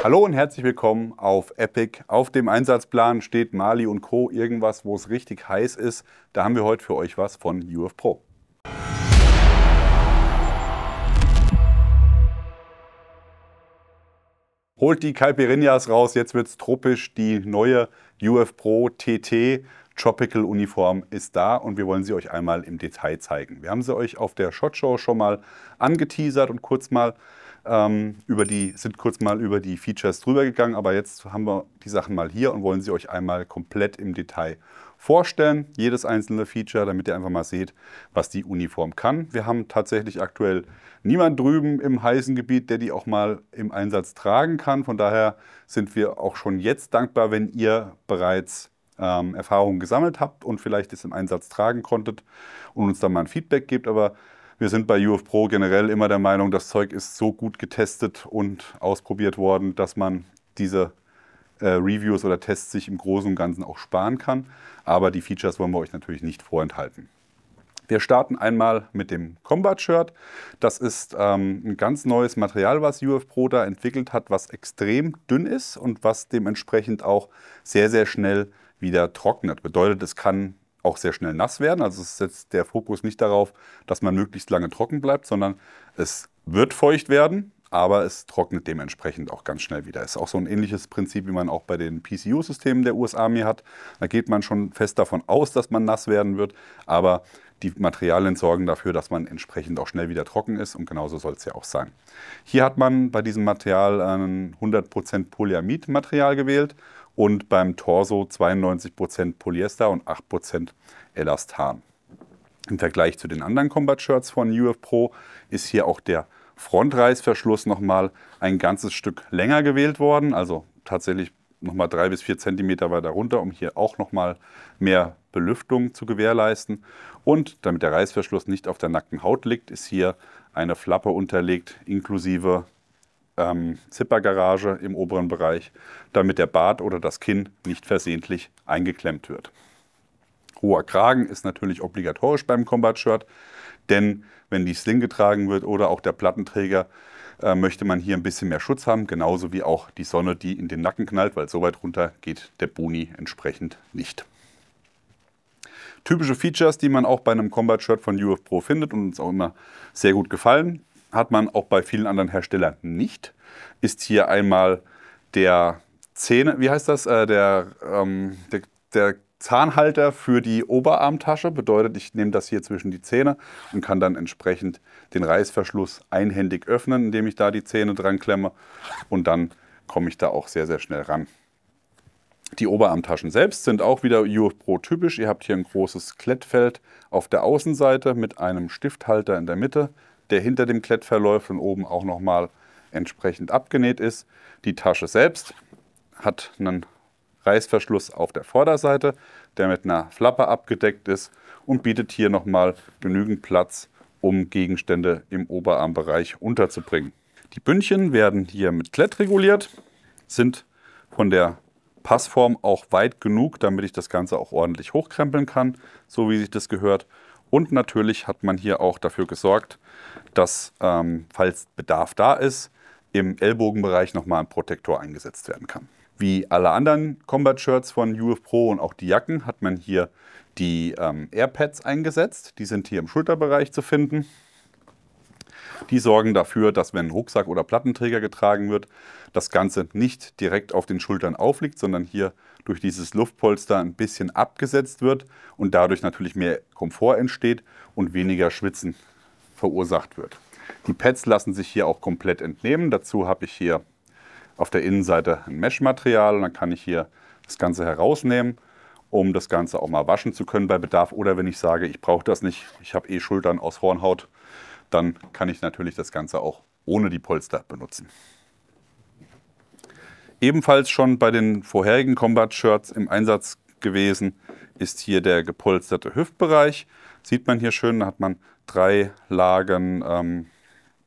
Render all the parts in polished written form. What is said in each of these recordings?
Hallo und herzlich willkommen auf Epic. Auf dem Einsatzplan steht Mali und Co. Irgendwas, wo es richtig heiß ist. Da haben wir heute für euch was von UF Pro. Holt die Caipirinhas raus, jetzt wird es tropisch. Die neue UF Pro TT Tropical Uniform ist da und wir wollen sie euch einmal im Detail zeigen. Wir haben sie euch auf der SHOT Show schon mal angeteasert und kurz mal über die Features drüber gegangen, aber jetzt haben wir die Sachen mal hier und wollen sie euch einmal komplett im Detail vorstellen. Jedes einzelne Feature, damit ihr einfach mal seht, was die Uniform kann. Wir haben tatsächlich aktuell niemand drüben im heißen Gebiet, der die auch mal im Einsatz tragen kann. Von daher sind wir auch schon jetzt dankbar, wenn ihr bereits Erfahrungen gesammelt habt und vielleicht es im Einsatz tragen konntet und uns dann mal ein Feedback gebt. Aber wir sind bei UF Pro generell immer der Meinung, das Zeug ist so gut getestet und ausprobiert worden, dass man diese Reviews oder Tests sich im Großen und Ganzen auch sparen kann. Aber die Features wollen wir euch natürlich nicht vorenthalten. Wir starten einmal mit dem Combat Shirt. Das ist ein ganz neues Material, was UF Pro da entwickelt hat, was extrem dünn ist und was dementsprechend auch sehr, sehr schnell wieder trocknet. Bedeutet, es kann auch sehr schnell nass werden. Also es ist jetzt der Fokus nicht darauf, dass man möglichst lange trocken bleibt, sondern es wird feucht werden, aber es trocknet dementsprechend auch ganz schnell wieder. Ist auch so ein ähnliches Prinzip, wie man auch bei den PCU-Systemen der US Army hat. Da geht man schon fest davon aus, dass man nass werden wird, aber die Materialien sorgen dafür, dass man entsprechend auch schnell wieder trocken ist und genauso soll es ja auch sein. Hier hat man bei diesem Material ein 100% Polyamid-Material gewählt und beim Torso 92% Polyester und 8% Elastan. Im Vergleich zu den anderen Combat Shirts von UF Pro ist hier auch der Frontreißverschluss nochmal ein ganzes Stück länger gewählt worden, also tatsächlich nochmal 3 bis 4 cm weiter runter, um hier auch nochmal mehr Belüftung zu gewährleisten. Und damit der Reißverschluss nicht auf der nackten Haut liegt, ist hier eine Flappe unterlegt, inklusive Zippergarage im oberen Bereich, damit der Bart oder das Kinn nicht versehentlich eingeklemmt wird. Hoher Kragen ist natürlich obligatorisch beim Combat Shirt, denn wenn die Sling getragen wird oder auch der Plattenträger, möchte man hier ein bisschen mehr Schutz haben, genauso wie auch die Sonne, die in den Nacken knallt, weil so weit runter geht der Boni entsprechend nicht. Typische Features, die man auch bei einem Combat Shirt von UF Pro findet und uns auch immer sehr gut gefallen, hat man auch bei vielen anderen Herstellern nicht. Ist hier einmal der der Zahnhalter für die Oberarmtasche. Bedeutet, ich nehme das hier zwischen die Zähne und kann dann entsprechend den Reißverschluss einhändig öffnen, indem ich da die Zähne dran klemme. Und dann komme ich da auch sehr, sehr schnell ran. Die Oberarmtaschen selbst sind auch wieder UF Pro typisch. Ihr habt hier ein großes Klettfeld auf der Außenseite mit einem Stifthalter in der Mitte, der hinter dem Klett verläuft und oben auch nochmal entsprechend abgenäht ist. Die Tasche selbst hat einen Reißverschluss auf der Vorderseite, der mit einer Flappe abgedeckt ist und bietet hier nochmal genügend Platz, um Gegenstände im Oberarmbereich unterzubringen. Die Bündchen werden hier mit Klett reguliert, sind von der Passform auch weit genug, damit ich das Ganze auch ordentlich hochkrempeln kann, so wie sich das gehört. Und natürlich hat man hier auch dafür gesorgt, dass, falls Bedarf da ist, im Ellbogenbereich nochmal ein Protektor eingesetzt werden kann. Wie alle anderen Combat Shirts von UF Pro und auch die Jacken hat man hier die Airpads eingesetzt. Die sind hier im Schulterbereich zu finden. Die sorgen dafür, dass wenn ein Rucksack oder Plattenträger getragen wird, das Ganze nicht direkt auf den Schultern aufliegt, sondern hier durch dieses Luftpolster ein bisschen abgesetzt wird und dadurch natürlich mehr Komfort entsteht und weniger Schwitzen verursacht wird. Die Pads lassen sich hier auch komplett entnehmen. Dazu habe ich hier auf der Innenseite ein Mesh-Material und dann kann ich hier das Ganze herausnehmen, um das Ganze auch mal waschen zu können bei Bedarf. Oder wenn ich sage, ich brauche das nicht, ich habe eh Schultern aus Hornhaut, dann kann ich natürlich das Ganze auch ohne die Polster benutzen. Ebenfalls schon bei den vorherigen Combat Shirts im Einsatz gewesen ist hier der gepolsterte Hüftbereich. Sieht man hier schön, da hat man 3 Lagen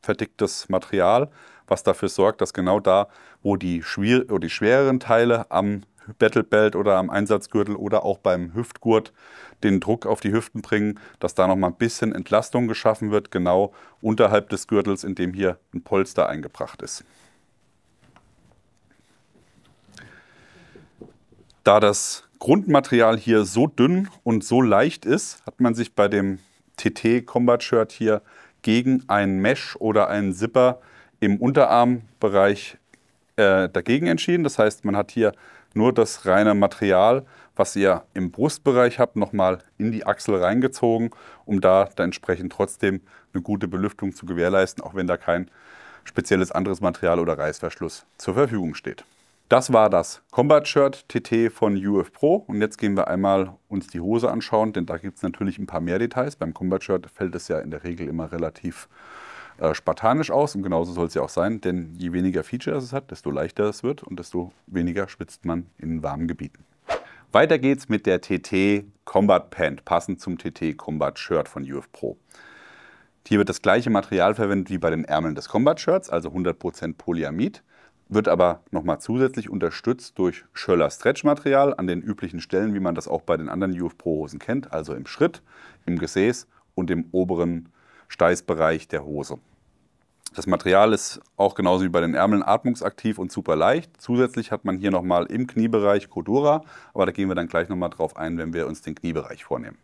verdicktes Material, was dafür sorgt, dass genau da, wo die schwereren Teile am Battlebelt oder am Einsatzgürtel oder auch beim Hüftgurt den Druck auf die Hüften bringen, dass da noch mal ein bisschen Entlastung geschaffen wird, genau unterhalb des Gürtels, in dem hier ein Polster eingebracht ist. Da das Grundmaterial hier so dünn und so leicht ist, hat man sich bei dem TT Combat Shirt hier gegen einen Mesh oder einen Zipper im Unterarmbereich dagegen entschieden. Das heißt, man hat hier nur das reine Material, was ihr im Brustbereich habt, nochmal in die Achsel reingezogen, um da entsprechend trotzdem eine gute Belüftung zu gewährleisten, auch wenn da kein spezielles anderes Material oder Reißverschluss zur Verfügung steht. Das war das Combat Shirt TT von UF Pro und jetzt gehen wir einmal uns die Hose anschauen, denn da gibt es natürlich ein paar mehr Details. Beim Combat Shirt fällt es ja in der Regel immer relativ spartanisch aus und genauso soll es ja auch sein, denn je weniger Features es hat, desto leichter es wird und desto weniger schwitzt man in warmen Gebieten. Weiter geht's mit der TT Combat Pant, passend zum TT Combat Shirt von UF Pro. Hier wird das gleiche Material verwendet wie bei den Ärmeln des Combat Shirts, also 100% Polyamid, wird aber nochmal zusätzlich unterstützt durch Schöller Stretch-Material an den üblichen Stellen, wie man das auch bei den anderen UF Pro Hosen kennt, also im Schritt, im Gesäß und im oberen Steißbereich der Hose. Das Material ist auch genauso wie bei den Ärmeln atmungsaktiv und super leicht. Zusätzlich hat man hier nochmal im Kniebereich Cordura, aber da gehen wir dann gleich nochmal drauf ein, wenn wir uns den Kniebereich vornehmen.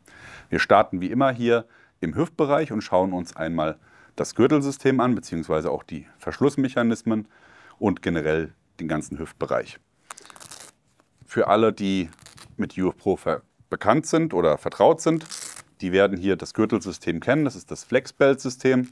Wir starten wie immer hier im Hüftbereich und schauen uns einmal das Gürtelsystem an, beziehungsweise auch die Verschlussmechanismen und generell den ganzen Hüftbereich. Für alle, die mit UF Pro bekannt sind oder vertraut sind, die werden hier das Gürtelsystem kennen. Das ist das Flexbelt-System.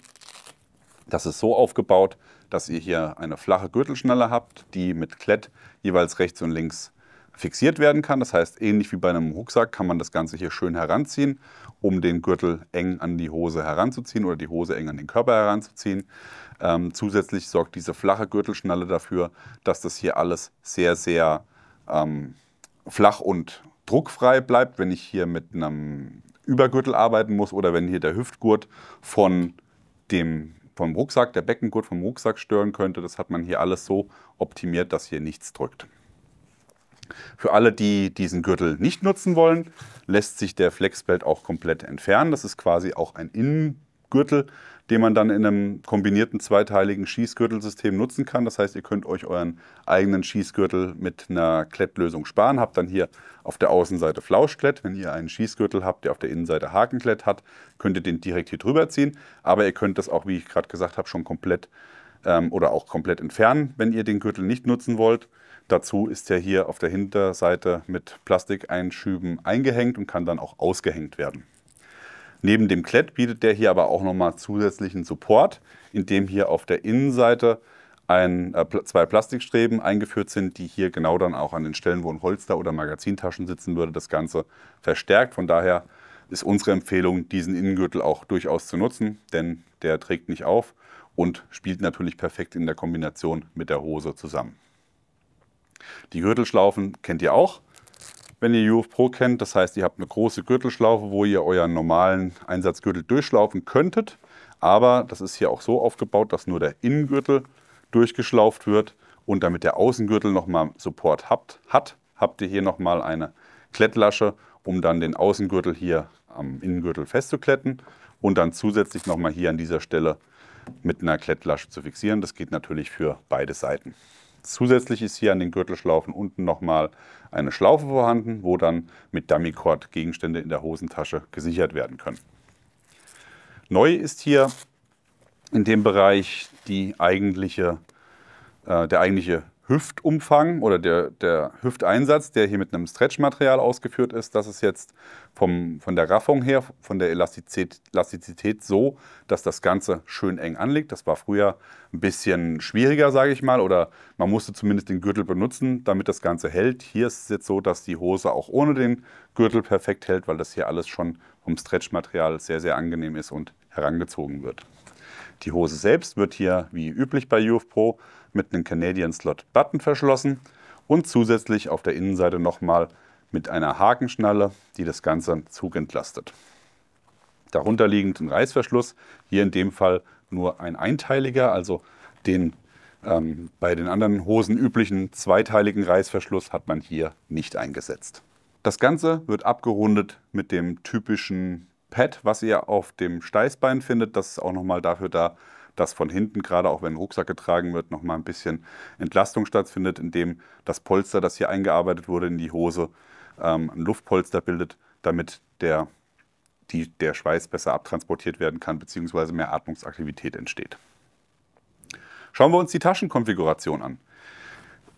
Das ist so aufgebaut, dass ihr hier eine flache Gürtelschnalle habt, die mit Klett jeweils rechts und links fixiert werden kann. Das heißt, ähnlich wie bei einem Rucksack kann man das Ganze hier schön heranziehen, um den Gürtel eng an die Hose heranzuziehen oder die Hose eng an den Körper heranzuziehen. Zusätzlich sorgt diese flache Gürtelschnalle dafür, dass das hier alles sehr, sehr flach und druckfrei bleibt, wenn ich hier mit einem Übergürtel arbeiten muss oder wenn hier der Hüftgurt vom Rucksack, der Beckengurt vom Rucksack stören könnte. Das hat man hier alles so optimiert, dass hier nichts drückt. Für alle, die diesen Gürtel nicht nutzen wollen, lässt sich der Flexbelt auch komplett entfernen. Das ist quasi auch ein Innengürtel, den man dann in einem kombinierten zweiteiligen Schießgürtelsystem nutzen kann. Das heißt, ihr könnt euch euren eigenen Schießgürtel mit einer Klettlösung sparen. Habt dann hier auf der Außenseite Flauschklett. Wenn ihr einen Schießgürtel habt, der auf der Innenseite Hakenklett hat, könnt ihr den direkt hier drüber ziehen. Aber ihr könnt das auch, wie ich gerade gesagt habe, schon komplett oder auch komplett entfernen, wenn ihr den Gürtel nicht nutzen wollt. Dazu ist er hier auf der Hinterseite mit Plastikeinschüben eingehängt und kann dann auch ausgehängt werden. Neben dem Klett bietet der hier aber auch nochmal zusätzlichen Support, indem hier auf der Innenseite zwei Plastikstreben eingeführt sind, die hier genau dann auch an den Stellen, wo ein Holster oder Magazintaschen sitzen würde, das Ganze verstärkt. Von daher ist unsere Empfehlung, diesen Innengürtel auch durchaus zu nutzen, denn der trägt nicht auf und spielt natürlich perfekt in der Kombination mit der Hose zusammen. Die Gürtelschlaufen kennt ihr auch, wenn ihr UF Pro kennt. Das heißt, ihr habt eine große Gürtelschlaufe, wo ihr euren normalen Einsatzgürtel durchschlaufen könntet. Aber das ist hier auch so aufgebaut, dass nur der Innengürtel durchgeschlauft wird. Und damit der Außengürtel nochmal Support habt ihr hier nochmal eine Klettlasche, um dann den Außengürtel hier am Innengürtel festzukletten und dann zusätzlich nochmal hier an dieser Stelle mit einer Klettlasche zu fixieren. Das geht natürlich für beide Seiten. Zusätzlich ist hier an den Gürtelschlaufen unten nochmal eine Schlaufe vorhanden, wo dann mit Dummy-Cord Gegenstände in der Hosentasche gesichert werden können. Neu ist hier in dem Bereich der eigentliche Hüftumfang oder der Hüfteinsatz, der hier mit einem Stretch-Material ausgeführt ist. Das ist jetzt von der Raffung her, von der Elastizität so, dass das Ganze schön eng anliegt. Das war früher ein bisschen schwieriger, sage ich mal, oder man musste zumindest den Gürtel benutzen, damit das Ganze hält. Hier ist es jetzt so, dass die Hose auch ohne den Gürtel perfekt hält, weil das hier alles schon vom Stretch-Material sehr, sehr angenehm ist und herangezogen wird. Die Hose selbst wird hier wie üblich bei UF Pro mit einem Canadian Slot Button verschlossen und zusätzlich auf der Innenseite nochmal mit einer Hakenschnalle, die das Ganze zugentlastet. Darunter liegend ein Reißverschluss, hier in dem Fall nur ein einteiliger, also den bei den anderen Hosen üblichen zweiteiligen Reißverschluss hat man hier nicht eingesetzt. Das Ganze wird abgerundet mit dem typischen Pad, was ihr auf dem Steißbein findet. Das ist auch nochmal dafür da, dass von hinten, gerade auch wenn ein Rucksack getragen wird, nochmal ein bisschen Entlastung stattfindet, indem das Polster, das hier eingearbeitet wurde in die Hose, ein Luftpolster bildet, damit der Schweiß besser abtransportiert werden kann, beziehungsweise mehr Atmungsaktivität entsteht. Schauen wir uns die Taschenkonfiguration an.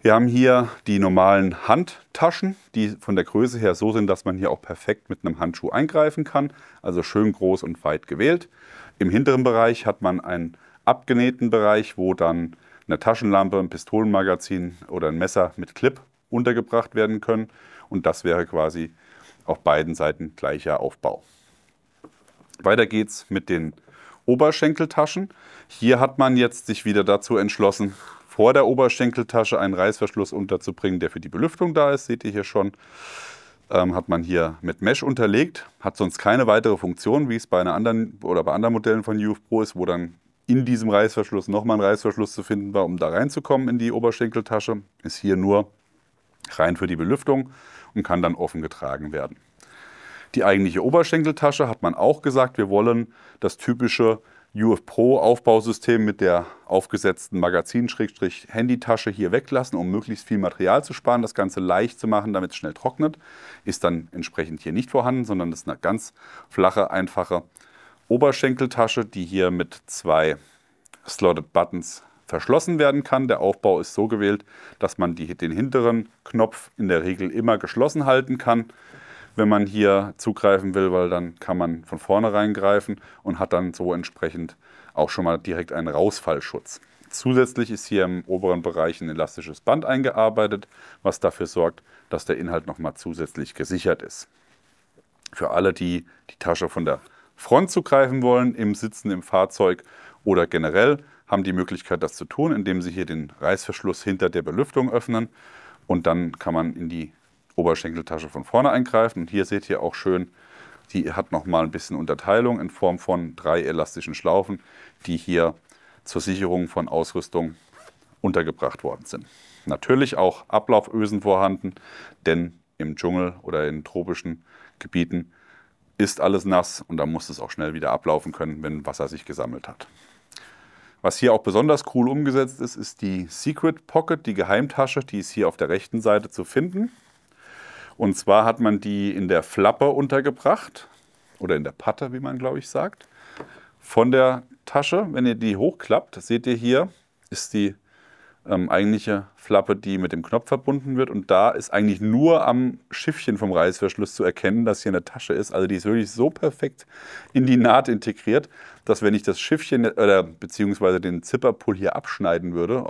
Wir haben hier die normalen Handtaschen, die von der Größe her so sind, dass man hier auch perfekt mit einem Handschuh eingreifen kann, also schön groß und weit gewählt. Im hinteren Bereich hat man einen abgenähten Bereich, wo dann eine Taschenlampe, ein Pistolenmagazin oder ein Messer mit Clip untergebracht werden können. Und das wäre quasi auf beiden Seiten gleicher Aufbau. Weiter geht's mit den Oberschenkeltaschen. Hier hat man jetzt sich wieder dazu entschlossen, vor der Oberschenkeltasche einen Reißverschluss unterzubringen, der für die Belüftung da ist. Seht ihr hier schon, hat man hier mit Mesh unterlegt. Hat sonst keine weitere Funktion, wie es bei einer anderen oder bei anderen Modellen von UF Pro ist, wo dann in diesem Reißverschluss nochmal ein Reißverschluss zu finden war, um da reinzukommen in die Oberschenkeltasche. Ist hier nur rein für die Belüftung und kann dann offen getragen werden. Die eigentliche Oberschenkeltasche hat man auch gesagt, wir wollen das typische UF Pro Aufbausystem mit der aufgesetzten Magazin-Handytasche hier weglassen, um möglichst viel Material zu sparen, das Ganze leicht zu machen, damit es schnell trocknet. Ist dann entsprechend hier nicht vorhanden, sondern das ist eine ganz flache, einfache Oberschenkeltasche, die hier mit 2 Slotted Buttons verschlossen werden kann. Der Aufbau ist so gewählt, dass man den hinteren Knopf in der Regel immer geschlossen halten kann, wenn man hier zugreifen will, weil dann kann man von vorne reingreifen und hat dann so entsprechend auch schon mal direkt einen Rausfallschutz. Zusätzlich ist hier im oberen Bereich ein elastisches Band eingearbeitet, was dafür sorgt, dass der Inhalt nochmal zusätzlich gesichert ist. Für alle, die die Tasche von der Front zugreifen wollen, im Sitzen im Fahrzeug oder generell, haben die Möglichkeit, das zu tun, indem sie hier den Reißverschluss hinter der Belüftung öffnen und dann kann man in die Oberschenkeltasche von vorne eingreifen. Und hier seht ihr auch schön, die hat nochmal ein bisschen Unterteilung in Form von 3 elastischen Schlaufen, die hier zur Sicherung von Ausrüstung untergebracht worden sind. Natürlich auch Ablaufösen vorhanden, denn im Dschungel oder in tropischen Gebieten ist alles nass und da muss es auch schnell wieder ablaufen können, wenn Wasser sich gesammelt hat. Was hier auch besonders cool umgesetzt ist, ist die Secret Pocket, die Geheimtasche, die ist hier auf der rechten Seite zu finden. Und zwar hat man die in der Flappe untergebracht, oder in der Patte, wie man glaube ich sagt, von der Tasche. Wenn ihr die hochklappt, seht ihr hier, ist die eigentliche Flappe, die mit dem Knopf verbunden wird. Und da ist eigentlich nur am Schiffchen vom Reißverschluss zu erkennen, dass hier eine Tasche ist. Also die ist wirklich so perfekt in die Naht integriert, dass wenn ich das Schiffchen beziehungsweise den Zipperpull hier abschneiden würde,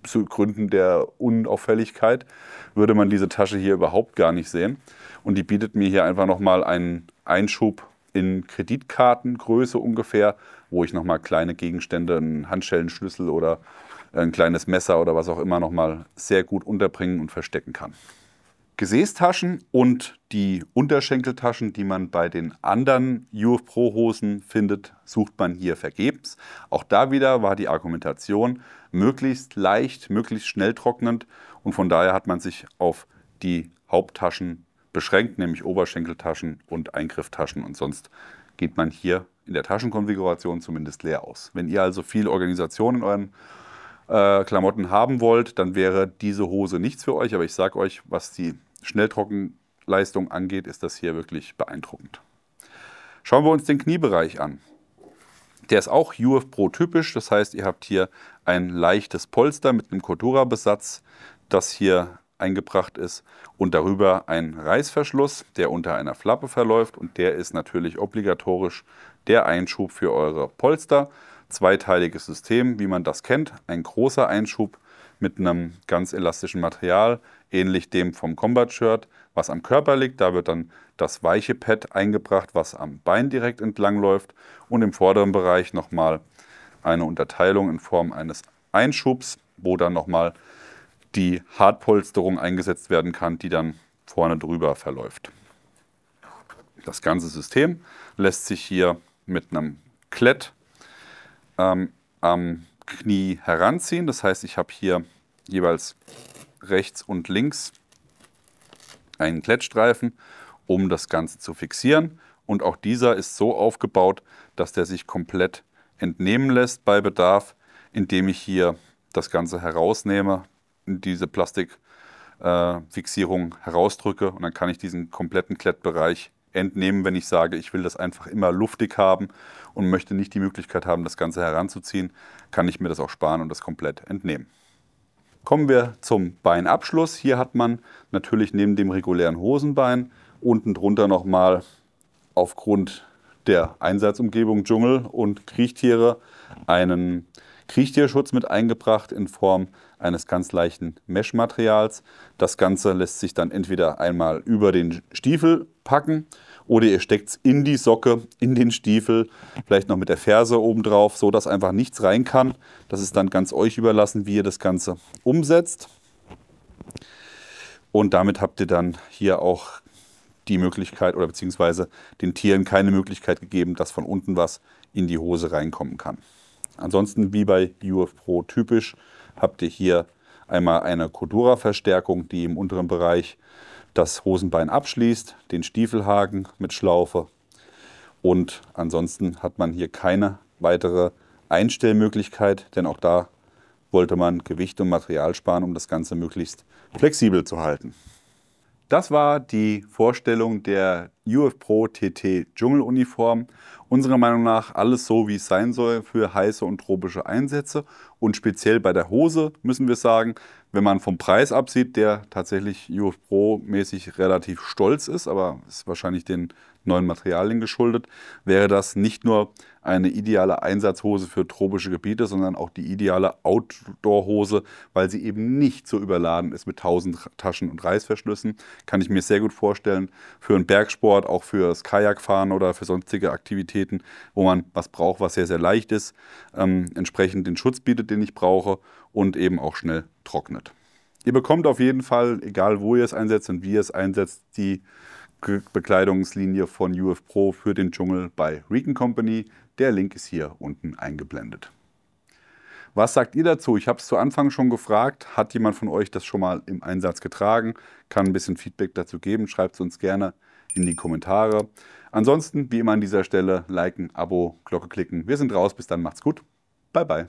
zu Gründen der Unauffälligkeit, würde man diese Tasche hier überhaupt gar nicht sehen. Und die bietet mir hier einfach nochmal einen Einschub in Kreditkartengröße ungefähr, wo ich nochmal kleine Gegenstände, einen Handschellenschlüssel oder ein kleines Messer oder was auch immer nochmal sehr gut unterbringen und verstecken kann. Gesäßtaschen und die Unterschenkeltaschen, die man bei den anderen UF Pro Hosen findet, sucht man hier vergebens. Auch da wieder war die Argumentation möglichst leicht, möglichst schnell trocknend und von daher hat man sich auf die Haupttaschen beschränkt, nämlich Oberschenkeltaschen und Eingrifftaschen und sonst geht man hier in der Taschenkonfiguration zumindest leer aus. Wenn ihr also viel Organisation in euren Klamotten haben wollt, dann wäre diese Hose nichts für euch, aber ich sage euch, was die Schnelltrockenleistung angeht, ist das hier wirklich beeindruckend. Schauen wir uns den Kniebereich an. Der ist auch UF Pro typisch, das heißt, ihr habt hier ein leichtes Polster mit einem Cordura-Besatz, das hier eingebracht ist und darüber ein Reißverschluss, der unter einer Flappe verläuft und der ist natürlich obligatorisch der Einschub für eure Polster. Zweiteiliges System, wie man das kennt, ein großer Einschub mit einem ganz elastischen Material, ähnlich dem vom Combat Shirt, was am Körper liegt. Da wird dann das weiche Pad eingebracht, was am Bein direkt entlang läuft und im vorderen Bereich nochmal eine Unterteilung in Form eines Einschubs, wo dann nochmal die Hartpolsterung eingesetzt werden kann, die dann vorne drüber verläuft. Das ganze System lässt sich hier mit einem Klett am Knie heranziehen. Das heißt, ich habe hier jeweils rechts und links einen Klettstreifen, um das Ganze zu fixieren. Und auch dieser ist so aufgebaut, dass der sich komplett entnehmen lässt bei Bedarf, indem ich hier das Ganze herausnehme, diese Plastikfixierung herausdrücke und dann kann ich diesen kompletten Klettbereich entnehmen, wenn ich sage, ich will das einfach immer luftig haben und möchte nicht die Möglichkeit haben, das Ganze heranzuziehen, kann ich mir das auch sparen und das komplett entnehmen. Kommen wir zum Beinabschluss. Hier hat man natürlich neben dem regulären Hosenbein unten drunter nochmal aufgrund der Einsatzumgebung Dschungel und Kriechtiere einen Kriechtierschutz mit eingebracht in Form eines ganz leichten Mesh-Materials. Das Ganze lässt sich dann entweder einmal über den Stiefel packen oder ihr steckt es in die Socke, in den Stiefel, vielleicht noch mit der Ferse oben drauf, so dass einfach nichts rein kann. Das ist dann ganz euch überlassen, wie ihr das Ganze umsetzt. Und damit habt ihr dann hier auch die Möglichkeit oder beziehungsweise den Tieren keine Möglichkeit gegeben, dass von unten was in die Hose reinkommen kann. Ansonsten, wie bei UF Pro typisch, habt ihr hier einmal eine Cordura-Verstärkung, die im unteren Bereich das Hosenbein abschließt, den Stiefelhaken mit Schlaufe und ansonsten hat man hier keine weitere Einstellmöglichkeit, denn auch da wollte man Gewicht und Material sparen, um das Ganze möglichst flexibel zu halten. Das war die Vorstellung der UF Pro TT Dschungeluniform. Unserer Meinung nach alles so, wie es sein soll für heiße und tropische Einsätze. Und speziell bei der Hose müssen wir sagen, wenn man vom Preis absieht, der tatsächlich UF Pro mäßig relativ stolz ist, aber ist wahrscheinlich den neuen Materialien geschuldet, wäre das nicht nur eine ideale Einsatzhose für tropische Gebiete, sondern auch die ideale Outdoor-Hose, weil sie eben nicht so überladen ist mit 1000 Taschen und Reißverschlüssen. Kann ich mir sehr gut vorstellen für einen Bergsport, auch fürs Kajakfahren oder für sonstige Aktivitäten, wo man was braucht, was sehr, sehr leicht ist, entsprechend den Schutz bietet, den ich brauche und eben auch schnell trocknet. Ihr bekommt auf jeden Fall, egal wo ihr es einsetzt und wie ihr es einsetzt, die Bekleidungslinie von UF Pro für den Dschungel bei Recon Company. Der Link ist hier unten eingeblendet. Was sagt ihr dazu? Ich habe es zu Anfang schon gefragt. Hat jemand von euch das schon mal im Einsatz getragen? Kann ein bisschen Feedback dazu geben. Schreibt es uns gerne in die Kommentare. Ansonsten, wie immer an dieser Stelle, liken, Abo, Glocke klicken. Wir sind raus. Bis dann. Macht's gut. Bye, bye.